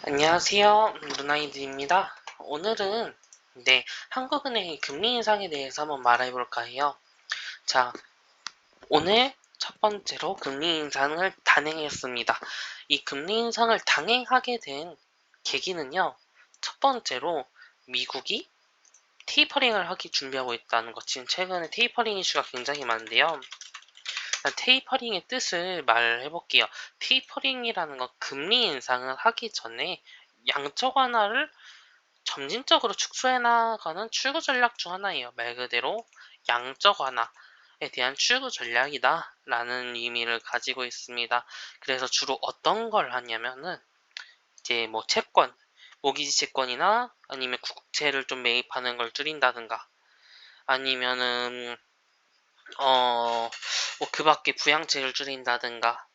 안녕하세요. 루나이드입니다. 오늘은 한국은행의 금리 인상에 대해서 한번 말해볼까 해요. 자, 오늘 첫 번째로 금리 인상을 단행했습니다. 이 금리 인상을 단행하게 된 계기는요. 첫 번째로 미국이 테이퍼링을 하기 준비하고 있다는 것. 지금 최근에 테이퍼링 이슈가 굉장히 많은데요. 테이퍼링의 뜻을 말해볼게요. 테이퍼링이라는 건 금리 인상을 하기 전에 양적 완화를 점진적으로 축소해 나가는 출구 전략 중 하나예요. 말 그대로 양적 완화에 대한 출구 전략이다 라는 의미를 가지고 있습니다. 그래서 주로 어떤 걸 하냐면은 이제 뭐 채권, 모기지 채권이나 아니면 국채를 좀 매입하는 걸 줄인다든가 아니면은 뭐 그 밖에 부양책을 줄인다든가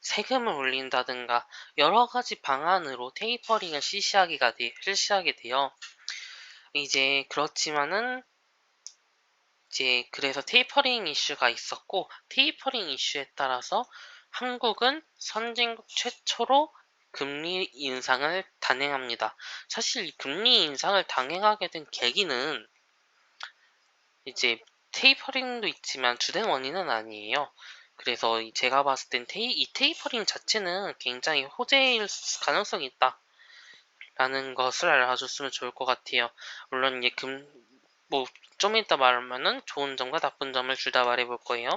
세금을 올린다든가 여러 가지 방안으로 테이퍼링을 실시하게 돼요. 이제 그렇지만은 이제 그래서 테이퍼링 이슈가 있었고 테이퍼링 이슈에 따라서 한국은 선진국 최초로 금리 인상을 단행합니다. 사실 이 금리 인상을 단행하게 된 계기는 이제 테이퍼링도 있지만 주된 원인은 아니에요. 그래서 제가 봤을 땐 이 테이퍼링 자체는 굉장히 호재일 가능성이 있다. 라는 것을 알아줬으면 좋을 것 같아요. 물론 이제 좀 이따 말하면은 좋은 점과 나쁜 점을 둘 다 말해볼 거예요.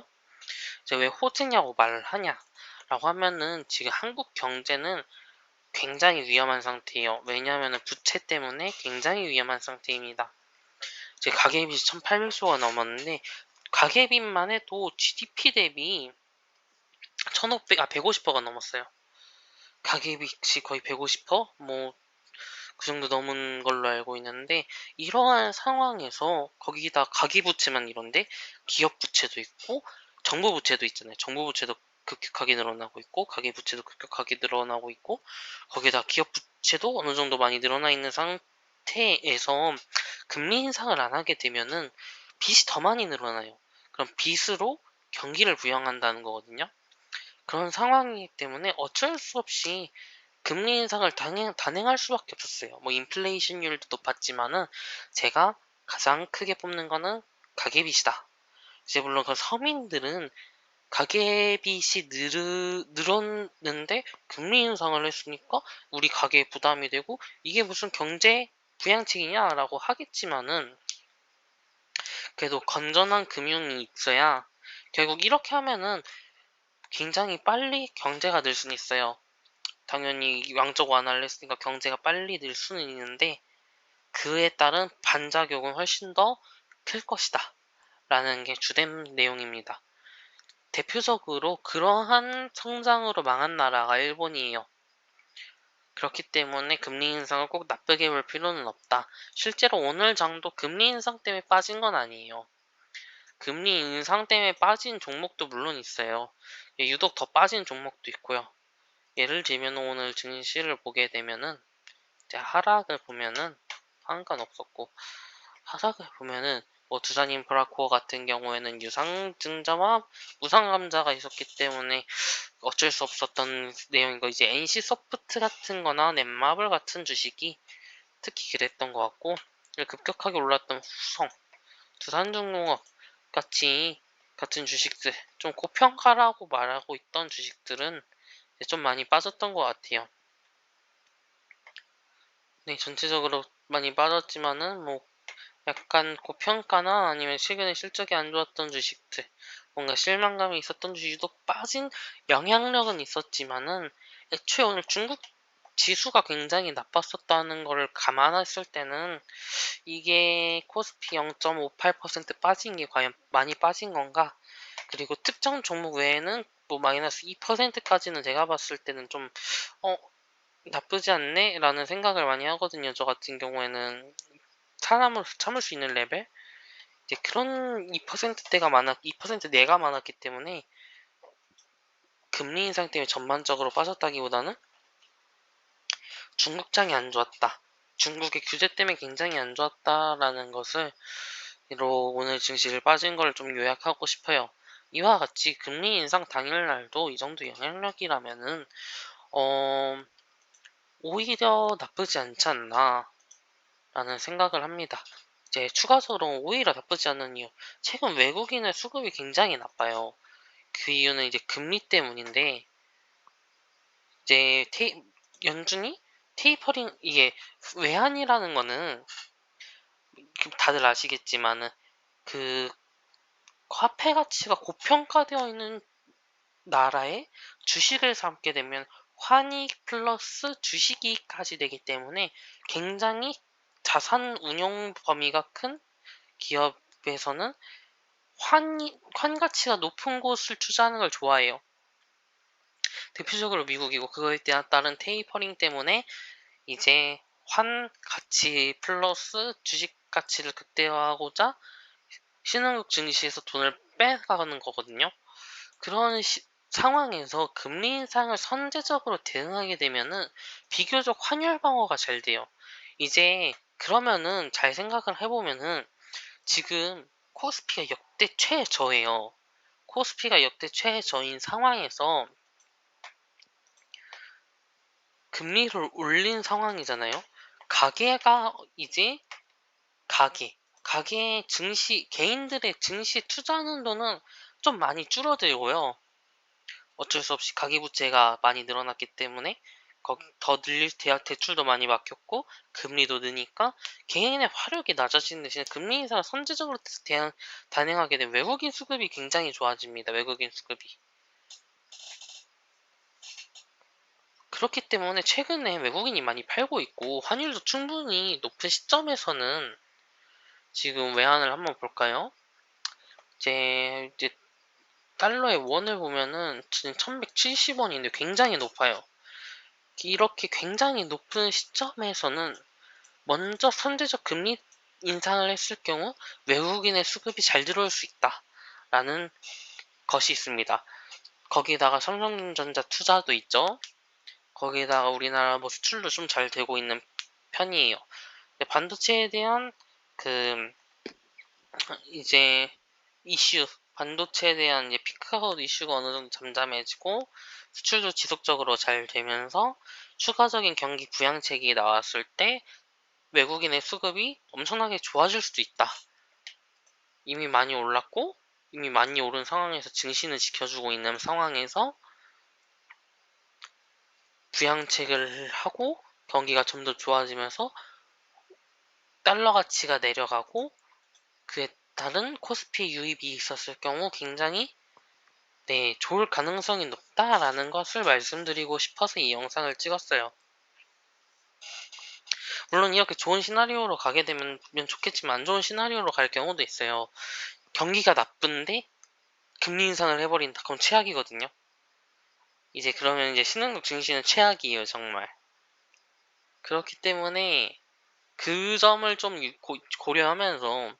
이제 왜 호재냐고 말을 하냐? 라고 하면은 지금 한국 경제는 굉장히 위험한 상태예요. 왜냐하면 부채 때문에 굉장히 위험한 상태입니다. 이제 가계빚이 1800조가 넘었는데 가계빚만 해도 GDP 대비 150%가 넘었어요. 가계빚이 거의 150%? 뭐 그 정도 넘은 걸로 알고 있는데 이러한 상황에서 거기다 가계부채만 이런데 기업 부채도 있고 정부 부채도 있잖아요. 정부 부채도 급격하게 늘어나고 있고 가계부채도 급격하게 늘어나고 있고 거기다 기업 부채도 어느 정도 많이 늘어나 있는 상태에서 금리 인상을 안 하게 되면은 빚이 더 많이 늘어나요. 그럼 빚으로 경기를 부양한다는 거거든요. 그런 상황이기 때문에 어쩔 수 없이 금리 인상을 단행할 수밖에 없었어요. 뭐 인플레이션율도 높았지만은 제가 가장 크게 뽑는 거는 가계빚이다. 이제 물론 그 서민들은 가계빚이 늘었는데 금리 인상을 했으니까 우리 가계에 부담이 되고 이게 무슨 경제 부양책이냐라고 하겠지만은 그래도 건전한 금융이 있어야 결국 이렇게 하면은 굉장히 빨리 경제가 늘 수는 있어요. 당연히 양적 완화를 했으니까 경제가 빨리 늘 수는 있는데 그에 따른 반작용은 훨씬 더 클 것이다 라는 게 주된 내용입니다. 대표적으로 그러한 성장으로 망한 나라가 일본이에요. 그렇기 때문에 금리 인상을 꼭 나쁘게 볼 필요는 없다. 실제로 오늘 장도 금리 인상 때문에 빠진 건 아니에요. 금리 인상 때문에 빠진 종목도 물론 있어요. 유독 더 빠진 종목도 있고요. 예를 들면 오늘 증시를 보게 되면은 이제 하락을 보면은 상관없었고 하락을 보면은 뭐 두산 인프라코어 같은 경우에는 유상증자와 무상감자가 있었기 때문에 어쩔 수 없었던 내용이고 이제 NC소프트 같은 거나 넷마블 같은 주식이 특히 그랬던 것 같고 급격하게 올랐던 후성, 두산중공업 같은 주식들 좀 고평가라고 말하고 있던 주식들은 좀 많이 빠졌던 것 같아요. 네, 전체적으로 많이 빠졌지만은 뭐 약간 고평가나 아니면 최근에 실적이 안 좋았던 주식들 뭔가 실망감이 있었던 주식도 빠진 영향력은 있었지만은 애초에 오늘 중국 지수가 굉장히 나빴었다는 거를 감안했을 때는 이게 코스피 0.58% 빠진 게 과연 많이 빠진 건가? 그리고 특정 종목 외에는 뭐 마이너스 2%까지는 제가 봤을 때는 좀 어, 나쁘지 않네? 라는 생각을 많이 하거든요. 저 같은 경우에는 참을 수 있는 레벨? 이제 그런 2% 내가 많았기 때문에 금리 인상 때문에 전반적으로 빠졌다기보다는 중국장이 안 좋았다. 중국의 규제 때문에 굉장히 안 좋았다라는 것을 로 오늘 증시를 빠진 걸 좀 요약하고 싶어요. 이와 같이 금리 인상 당일날도 이 정도 영향력이라면은 어, 오히려 나쁘지 않지 않나 라는 생각을 합니다. 이제 추가적으로 오히려 나쁘지 않은 이유. 최근 외국인의 수급이 굉장히 나빠요. 그 이유는 이제 금리 때문인데, 이제 연준이 테이퍼링, 이게 외환이라는 거는 다들 아시겠지만은 그 화폐 가치가 고평가되어 있는 나라에 주식을 삼게 되면 환이익 플러스 주식이익까지 되기 때문에 굉장히 자산 운용 범위가 큰 기업에서는 환 가치가 높은 곳을 투자하는 걸 좋아해요. 대표적으로 미국이고, 그거에 따른 테이퍼링 때문에 이제 환 가치 플러스 주식 가치를 극대화하고자 신흥국 증시에서 돈을 빼가는 거거든요. 그런 상황에서 금리 인상을 선제적으로 대응하게 되면은 비교적 환율 방어가 잘 돼요. 이제 그러면은 잘 생각을 해보면은 지금 코스피가 역대 최저예요. 코스피가 역대 최저인 상황에서 금리를 올린 상황이잖아요. 가계가 이제 가계 증시, 개인들의 증시 투자하는 돈은 좀 많이 줄어들고요. 어쩔 수 없이 가계부채가 많이 늘어났기 때문에 더 늘릴 대출도 많이 막혔고 금리도 느니까 개인의 화력이 낮아지는 대신에 금리 인상을 선제적으로 단행하게 된 외국인 수급이 굉장히 좋아집니다. 외국인 수급이. 그렇기 때문에 최근에 외국인이 많이 팔고 있고 환율도 충분히 높은 시점에서는 지금 외환을 한번 볼까요? 이제 달러의 원을 보면은 지금 1170원인데 굉장히 높아요. 이렇게 굉장히 높은 시점에서는 먼저 선제적 금리 인상을 했을 경우 외국인의 수급이 잘 들어올 수 있다라는 것이 있습니다. 거기다가 삼성전자 투자도 있죠. 거기다가 우리나라 뭐 수출도 좀 잘 되고 있는 편이에요. 반도체에 대한 그 이제 이슈, 반도체에 대한 이제 피크아웃 이슈가 어느 정도 잠잠해지고 수출도 지속적으로 잘 되면서 추가적인 경기 부양책이 나왔을 때 외국인의 수급이 엄청나게 좋아질 수도 있다. 이미 많이 올랐고 이미 많이 오른 상황에서 증시는 지켜주고 있는 상황에서 부양책을 하고 경기가 좀 더 좋아지면서 달러 가치가 내려가고 그에 따른 코스피 유입이 있었을 경우 굉장히 좋을 가능성이 높다라는 것을 말씀드리고 싶어서 이 영상을 찍었어요. 물론 이렇게 좋은 시나리오로 가게 되면 좋겠지만 안 좋은 시나리오로 갈 경우도 있어요. 경기가 나쁜데 금리 인상을 해버린다. 그럼 최악이거든요. 이제 그러면 이제 신흥국 증시는 최악이에요, 정말. 그렇기 때문에 그 점을 좀 고려하면서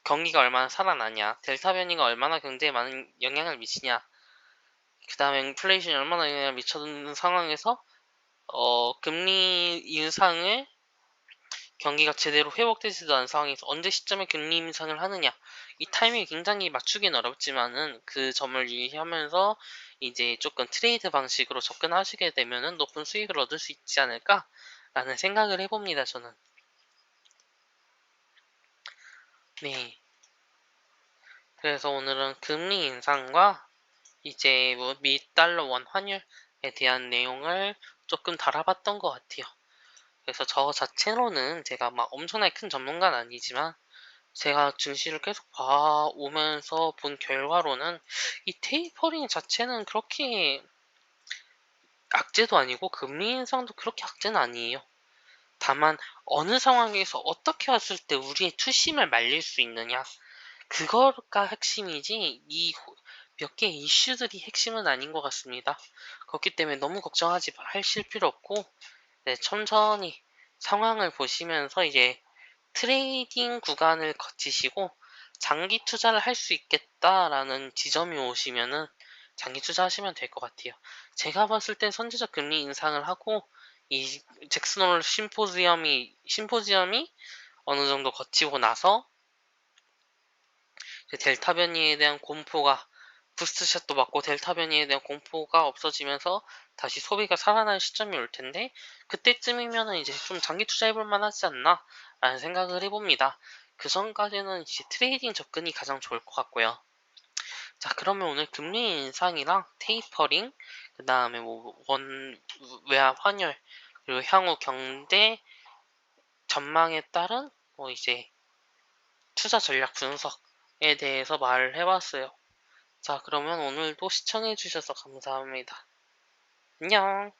경기가 얼마나 살아나냐, 델타 변이가 얼마나 경제에 많은 영향을 미치냐, 그 다음에 인플레이션이 얼마나 영향을 미쳐는 상황에서 금리 인상을 경기가 제대로 회복되지도 않은 상황에서 언제 시점에 금리 인상을 하느냐, 이 타이밍이 굉장히 맞추기는 어렵지만은 그 점을 유의하면서 이제 조금 트레이드 방식으로 접근하시게 되면은 높은 수익을 얻을 수 있지 않을까라는 생각을 해봅니다, 저는. 네. 그래서 오늘은 금리 인상과 이제 뭐 미 달러 원 환율에 대한 내용을 조금 달아봤던 것 같아요. 그래서 저 자체로는 제가 막 엄청나게 큰 전문가는 아니지만 제가 증시를 계속 봐오면서 본 결과로는 이 테이퍼링 자체는 그렇게 악재도 아니고 금리 인상도 그렇게 악재는 아니에요. 다만 어느 상황에서 어떻게 왔을 때 우리의 투심을 말릴 수 있느냐, 그거가 핵심이지 이 몇 개의 이슈들이 핵심은 아닌 것 같습니다. 그렇기 때문에 너무 걱정하지 하실 필요 없고 천천히 상황을 보시면서 이제 트레이딩 구간을 거치시고 장기 투자를 할 수 있겠다라는 지점이 오시면은 장기 투자하시면 될 것 같아요. 제가 봤을 땐 선제적 금리 인상을 하고 이 잭슨홀 심포지엄이 어느 정도 거치고 나서 델타 변이에 대한 공포가 부스트샷도 맞고 델타 변이에 대한 공포가 없어지면서 다시 소비가 살아날 시점이 올 텐데 그때쯤이면은 이제 좀 장기 투자해볼 만하지 않나 라는 생각을 해봅니다. 그 전까지는 이제 트레이딩 접근이 가장 좋을 것 같고요. 자, 그러면 오늘 금리 인상이랑 테이퍼링, 그 다음에 뭐 외화 환율, 그리고 향후 경제 전망에 따른 뭐 이제 투자 전략 분석에 대해서 말을 해봤어요. 자, 그러면 오늘도 시청해주셔서 감사합니다. 안녕!